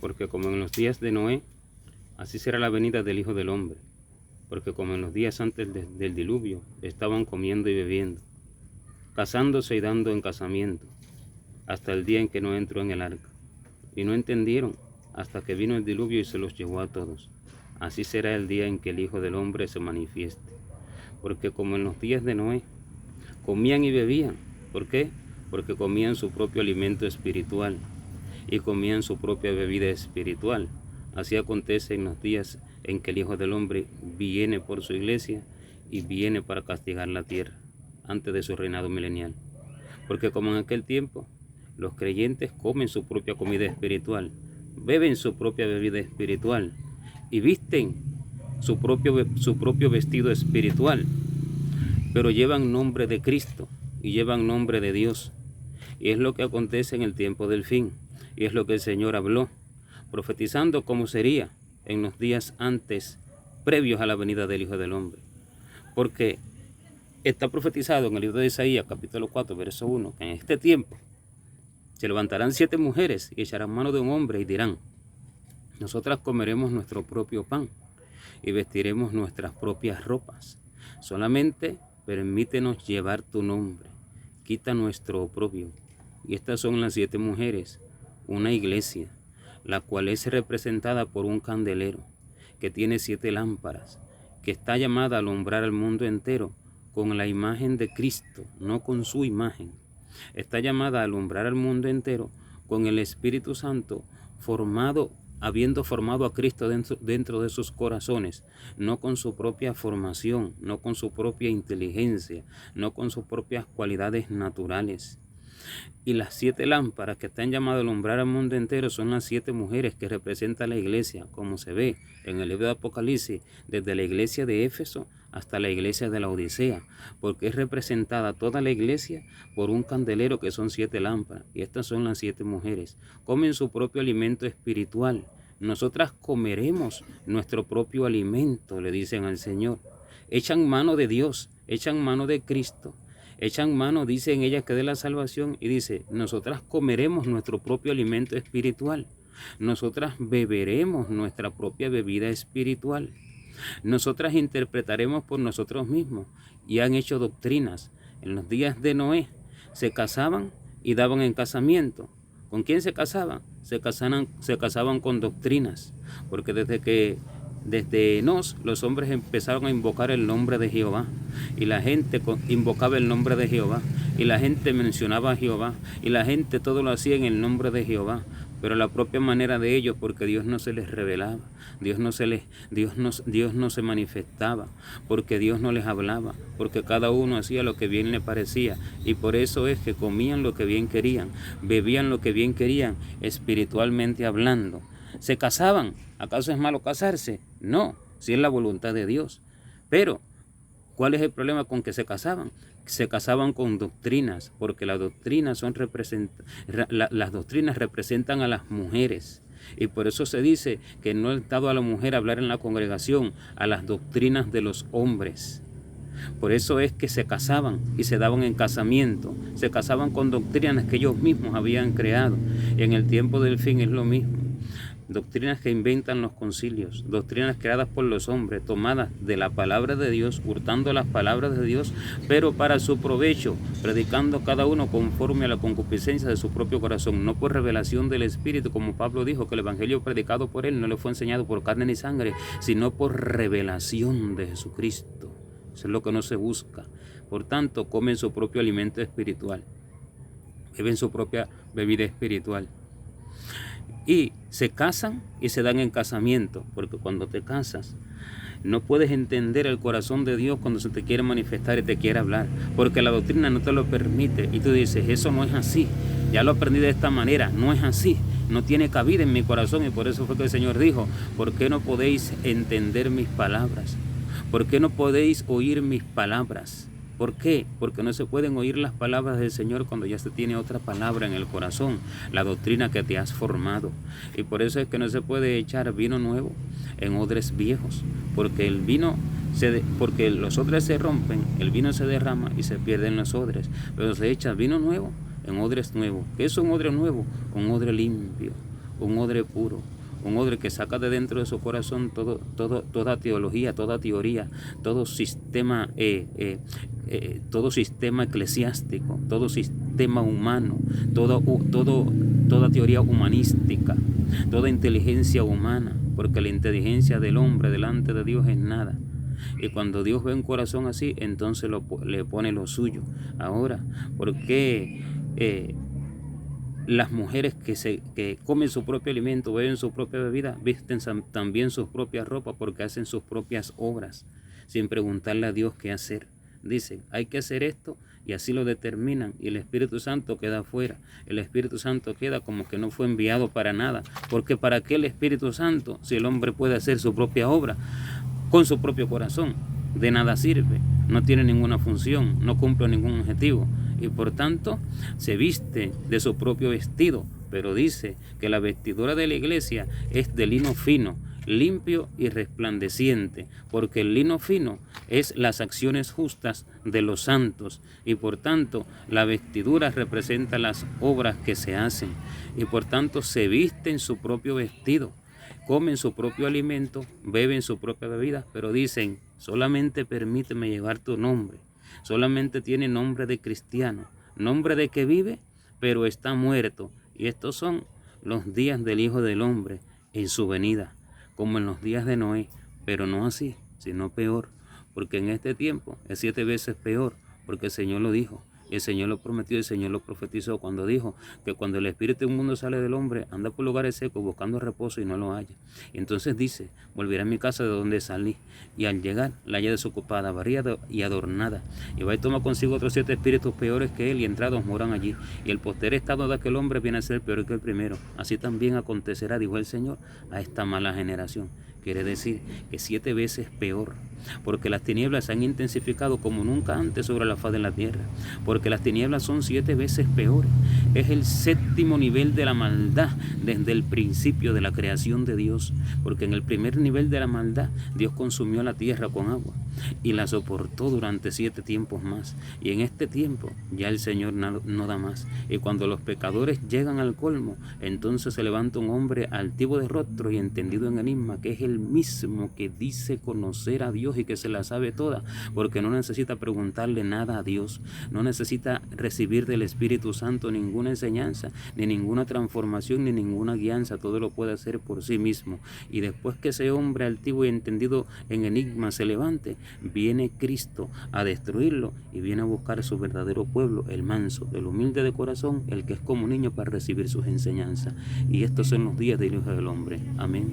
porque como en los días de Noé, así será la venida del Hijo del Hombre. Porque como en los días antes del diluvio, estaban comiendo y bebiendo, casándose y dando en casamiento, hasta el día en que no entró en el arca. Y no entendieron hasta que vino el diluvio y se los llevó a todos. Así será el día en que el Hijo del Hombre se manifieste. Porque como en los días de Noé, comían y bebían. ¿Por qué? Porque comían su propio alimento espiritual y comían su propia bebida espiritual. Así acontece en los días en que el Hijo del Hombre viene por su iglesia y viene para castigar la tierra antes de su reinado milenial. Porque como en aquel tiempo los creyentes comen su propia comida espiritual, beben su propia bebida espiritual y visten su propio vestido espiritual, pero llevan nombre de Cristo y llevan nombre de Dios. Y es lo que acontece en el tiempo del fin, y es lo que el Señor habló, profetizando cómo sería en los días antes, previos a la venida del Hijo del Hombre. Porque está profetizado en el libro de Isaías, capítulo 4, verso 1, que en este tiempo se levantarán 7 mujeres y echarán mano de un hombre y dirán: nosotras comeremos nuestro propio pan y vestiremos nuestras propias ropas. Solamente permítenos llevar tu nombre, quita nuestro oprobio. Y estas son las 7 mujeres, una iglesia, la cual es representada por un candelero que tiene 7 lámparas, que está llamada a alumbrar al mundo entero con la imagen de Cristo, no con su imagen. Está llamada a alumbrar al mundo entero con el Espíritu Santo habiendo formado a Cristo dentro de sus corazones, no con su propia formación, no con su propia inteligencia, no con sus propias cualidades naturales. Y las 7 lámparas que están llamadas a alumbrar al mundo entero son las 7 mujeres que representan la iglesia, como se ve en el libro de Apocalipsis, desde la iglesia de Éfeso hasta la iglesia de la Odisea, porque es representada toda la iglesia por un candelero que son 7 lámparas, y estas son las 7 mujeres. Comen su propio alimento espiritual. Nosotras comeremos nuestro propio alimento, le dicen al Señor. Echan mano de Dios, echan mano de Cristo. Echan mano, dicen ellas, que de la salvación, y dice: nosotras comeremos nuestro propio alimento espiritual, nosotras beberemos nuestra propia bebida espiritual, nosotras interpretaremos por nosotros mismos. Y han hecho doctrinas. En los días de Noé se casaban y daban en casamiento. ¿Con quién se casaban? Se casaban con doctrinas, porque desde Enos los hombres empezaron a invocar el nombre de Jehová, y la gente invocaba el nombre de Jehová, y la gente mencionaba a Jehová, y la gente todo lo hacía en el nombre de Jehová, pero la propia manera de ellos, porque Dios no se les revelaba, Dios no se manifestaba, porque Dios no les hablaba, porque cada uno hacía lo que bien le parecía, y por eso es que comían lo que bien querían, bebían lo que bien querían, espiritualmente hablando. ¿Se casaban? ¿Acaso es malo casarse? No, si es la voluntad de Dios. Pero, ¿cuál es el problema con que se casaban? Se casaban con doctrinas, porque las doctrinas representan a las mujeres. Y por eso se dice que no es dado a la mujer hablar en la congregación a las doctrinas de los hombres. Por eso es que se casaban y se daban en casamiento. Se casaban con doctrinas que ellos mismos habían creado. Y en el tiempo del fin es lo mismo. Doctrinas que inventan los concilios, doctrinas creadas por los hombres, tomadas de la palabra de Dios, hurtando las palabras de Dios, pero para su provecho, predicando cada uno conforme a la concupiscencia de su propio corazón, no por revelación del Espíritu, como Pablo dijo, que el evangelio predicado por él no le fue enseñado por carne ni sangre, sino por revelación de Jesucristo. Eso es lo que no se busca. Por tanto, comen su propio alimento espiritual, beben su propia bebida espiritual. Y se casan y se dan en casamiento, porque cuando te casas no puedes entender el corazón de Dios cuando se te quiere manifestar y te quiere hablar, porque la doctrina no te lo permite, y tú dices: eso no es así, ya lo aprendí de esta manera, no es así, no tiene cabida en mi corazón. Y por eso fue que el Señor dijo: ¿por qué no podéis entender mis palabras? ¿Por qué no podéis oír mis palabras? ¿Por qué? Porque no se pueden oír las palabras del Señor cuando ya se tiene otra palabra en el corazón, la doctrina que te has formado. Y por eso es que no se puede echar vino nuevo en odres viejos, porque porque los odres se rompen, el vino se derrama y se pierden los odres, pero se echa vino nuevo en odres nuevos. ¿Qué es un odre nuevo? Un odre limpio, un odre puro, un odre que saca de dentro de su corazón toda teología, toda teoría, todo sistema eclesiástico, todo sistema humano, toda teoría humanística, toda inteligencia humana, porque la inteligencia del hombre delante de Dios es nada. Y cuando Dios ve un corazón así, entonces le pone lo suyo. Ahora, ¿por qué las mujeres que comen su propio alimento, beben su propia bebida, visten también sus propias ropas porque hacen sus propias obras, sin preguntarle a Dios qué hacer? Dicen, hay que hacer esto, y así lo determinan, y el Espíritu Santo queda afuera. El Espíritu Santo queda como que no fue enviado para nada, porque ¿para qué el Espíritu Santo si el hombre puede hacer su propia obra con su propio corazón? De nada sirve, no tiene ninguna función, no cumple ningún objetivo, y por tanto se viste de su propio vestido, pero dice que la vestidura de la iglesia es de lino fino, limpio y resplandeciente, porque el lino fino es las acciones justas de los santos, y por tanto la vestidura representa las obras que se hacen, y por tanto se visten su propio vestido, comen su propio alimento, beben su propia bebida, pero dicen, solamente permíteme llevar tu nombre. Solamente tiene nombre de cristiano, nombre de que vive, pero está muerto. Y estos son los días del Hijo del Hombre en su venida, como en los días de Noé, pero no así, sino peor, porque en este tiempo es 7 veces peor, porque el Señor lo dijo. El Señor lo prometió, el Señor lo profetizó cuando dijo que cuando el espíritu inmundo sale del hombre, anda por lugares secos buscando reposo y no lo halla. Y entonces dice, volveré a mi casa de donde salí, y al llegar la halla desocupada, barrida y adornada. Y va y toma consigo otros 7 espíritus peores que él, y entrados moran allí. Y el posterior estado de aquel hombre viene a ser peor que el primero. Así también acontecerá, dijo el Señor, a esta mala generación. Quiere decir que 7 veces peor, porque las tinieblas se han intensificado como nunca antes sobre la faz de la tierra, porque las tinieblas son 7 veces peores. Es el 7º nivel de la maldad desde el principio de la creación de Dios, porque en el primer nivel de la maldad Dios consumió la tierra con agua y la soportó durante 7 tiempos más, y en este tiempo ya el Señor no da más, y cuando los pecadores llegan al colmo, entonces se levanta un hombre altivo de rostro y entendido en enigma, que es el mismo que dice conocer a Dios y que se la sabe toda, porque no necesita preguntarle nada a Dios, no necesita recibir del Espíritu Santo ninguna enseñanza, ni ninguna transformación, ni ninguna guianza, todo lo puede hacer por sí mismo. Y después que ese hombre altivo y entendido en enigma se levante, viene Cristo a destruirlo y viene a buscar su verdadero pueblo, el manso, el humilde de corazón, el que es como niño para recibir sus enseñanzas. Y estos son los días del Hijo del Hombre. Amén.